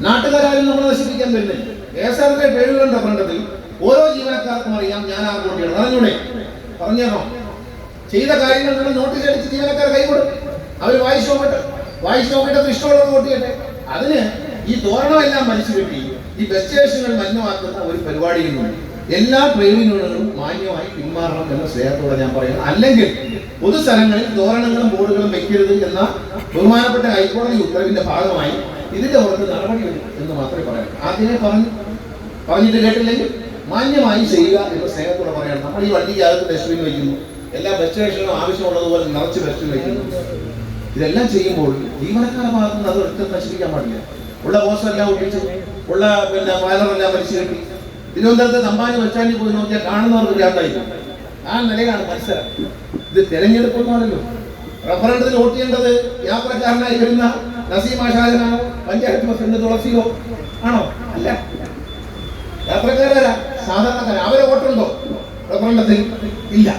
നാട്ടുകാരും നമ്മൾ നശിപ്പിക്കാൻ വരുന്നില്ല. KSRTC പേരുകളുടെ ഫ്രണ്ടത്തിൽ ഓരോ ജീവനക്കാർക്കും അറിയാം ഞാൻ ആ വോട്ടിയാണ്. പറഞ്ഞൂടെ? പറഞ്ഞോ? ചെയ്ത കാര്യങ്ങൾ നിങ്ങൾ നോട്ടീസ് അടിച്ച് ജീവനക്കാർ കൈകൊടുക്കും. അവർ വായിച്ചു നോക്കിയിട്ട് ഇഷ്ടമുള്ളത് വോട്ട് ചെയ്യട്ടെ. അതിന് ഈ തോരണമെല്ലാം വലിച്ചു കെട്ടി ഈ ബസ് സ്റ്റേഷനുകൾ മലിനമാക്കുന്ന ഒരു പരിപാടിയിലുണ്ട്. എല്ലാ ട്രേഡ് യൂണിയനുകളും മാന്യമായി പിന്മാറണം എന്ന സ്നേഹത്തോടെ ഞാൻ പറയുന്നു. അല്ലെങ്കിൽ പൊതുസ്ഥലങ്ങളിൽ തോരണങ്ങളും ബോർഡുകളും വെക്കരുത് എന്ന ബഹുമാനപ്പെട്ട ഹൈക്കോടതി ഉത്തരവിന്റെ ഭാഗമായി ഇതിന്റെ പുറത്ത് നടപടി എടുക്കും എന്ന് മാത്രമേ പറയാം. ആദ്യമേ പറഞ്ഞിട്ട് കേട്ടില്ലെങ്കിൽ മാന്യമായി ചെയ്യുക എന്ന് സ്നേഹത്തോടെ പറയണം. നമ്മൾ ഈ വണ്ടിക്കകത്ത് ഡസ്റ്റ്ബിൻ വയ്ക്കുന്നു, എല്ലാ ബസ് സ്റ്റേഷനും ആവശ്യമുള്ളതുപോലെ നിറച്ച് ഡസ്റ്റ്ബിൻ വയ്ക്കുന്നു. ഇതെല്ലാം ചെയ്യുമ്പോൾ ജീവനക്കാരുടെ ഭാഗത്ത് നിന്ന് അത് ഒരിക്കലും നശിപ്പിക്കാൻ പാടില്ല. ഉള്ള പോസ്റ്ററെല്ലാം ഒട്ടിച്ച് ഉള്ള ബാനറെല്ലാം വലിച്ചു കെട്ടി തിരുവനന്തപുരത്ത് തമ്പാനി ബസ്റ്റാൻഡിൽ പോയി നോക്കിയാൽ കാണുന്നവർക്ക് ഭ്രാന്തായിരിക്കും. ആ നിലയിലാണ് മത്സരം. ഇത് തെരഞ്ഞെടുപ്പൊന്നുമല്ലോ. റഫറൻഡത്തിൽ വോട്ട് ചെയ്യേണ്ടത് യാത്രക്കാരനായി വരുന്ന നസീം ആശാദനാണോ പഞ്ചായത്ത് പ്രസിഡന്റ് തുളസിയോ ആണോ? അല്ല, യാത്രക്കാരാ സാധാരണക്കാരാ. അവരെ വോട്ടുണ്ടോ റഫറൻഡത്തിൽ? ഇല്ല.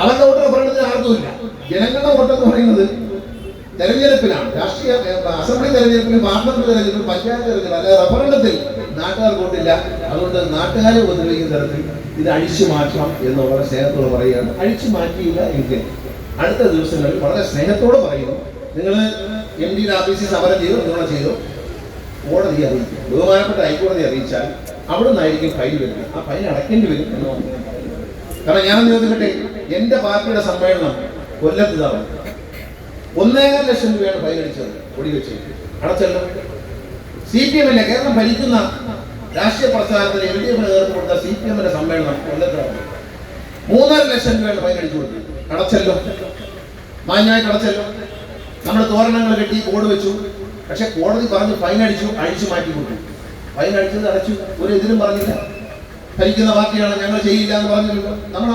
അവരുടെ വോട്ട് റഫറൻഡത്തിൽ ആർക്കുമില്ല. ജനങ്ങളുടെ വോട്ടെന്ന് പറയുന്നത് തെരഞ്ഞെടുപ്പിലാണ്. രാഷ്ട്രീയ അസംബ്ലി തെരഞ്ഞെടുപ്പിൽ, പാർലമെന്റ് തെരഞ്ഞെടുപ്പിൽ, പഞ്ചായത്ത് തെരഞ്ഞെടുപ്പിൽ, അല്ലാതെ റഫറൻഡത്തിൽ നാട്ടുകാർ വോട്ടില്ല. അതുകൊണ്ട് നാട്ടുകാരെ ഉപദ്രവിക്കുന്ന തരത്തിൽ ഇത് അഴിച്ചു മാറ്റണം എന്ന് വളരെ സ്നേഹത്തോടെ പറയുകയാണ്. അഴിച്ചു മാറ്റിയില്ല എങ്കിൽ അടുത്ത ദിവസങ്ങളിൽ വളരെ സ്നേഹത്തോടെ പറയുന്നു, നിങ്ങൾ MD ഓഫീസിൽ സമരം ചെയ്തു, നിങ്ങൾ ചെയ്തു, കോടതിയെ അറിയിക്കും. ബഹുമാനപ്പെട്ട ഹൈക്കോടതി അറിയിച്ചാൽ അവിടെ നിന്നായിരിക്കും ഫൈൻ വരുന്നത്. ആ ഫൈൻ അടയ്ക്കേണ്ടി വരും എന്ന് പറഞ്ഞു. കാരണം ഞാൻ ചോദിക്കട്ടെ, എന്റെ പാർട്ടിയുടെ സമ്മേളനം കൊല്ലത്ത് തവണ 1.5 ലക്ഷം രൂപയാണ് ഫൈൻ അടിച്ചത്. ഒടിവെച്ച് അടച്ചല്ലോ. CPM-ന്റെ കേരളം ഭരിക്കുന്ന രാഷ്ട്രീയ പ്രസ്ഥാനത്തിന് LDF നേതൃത്വം കൊടുത്ത CPM-ന്റെ സമ്മേളനം കൊല്ലത്താണ് 3.5 ലക്ഷം രൂപയാണ് ഫൈൻ അടിച്ചു കൊടുത്തത്. അടച്ചല്ലോ, മാന്യമായിട്ട് അടച്ചല്ലോ. നമ്മൾ തോരണങ്ങൾ കെട്ടി ബോർഡ് വെച്ചു. പക്ഷെ കോടതി പറഞ്ഞ് ഫൈൻ അഴിച്ചു മാറ്റി കൊടുത്തു. ഫൈൻ അടിച്ചത് അടച്ചു, ഒരു എതിരും പറഞ്ഞില്ല. ഭരിക്കുന്ന പാർട്ടിയാണ്, ഞങ്ങൾ ചെയ്യില്ല എന്ന് പറഞ്ഞില്ലല്ലോ. നമ്മൾ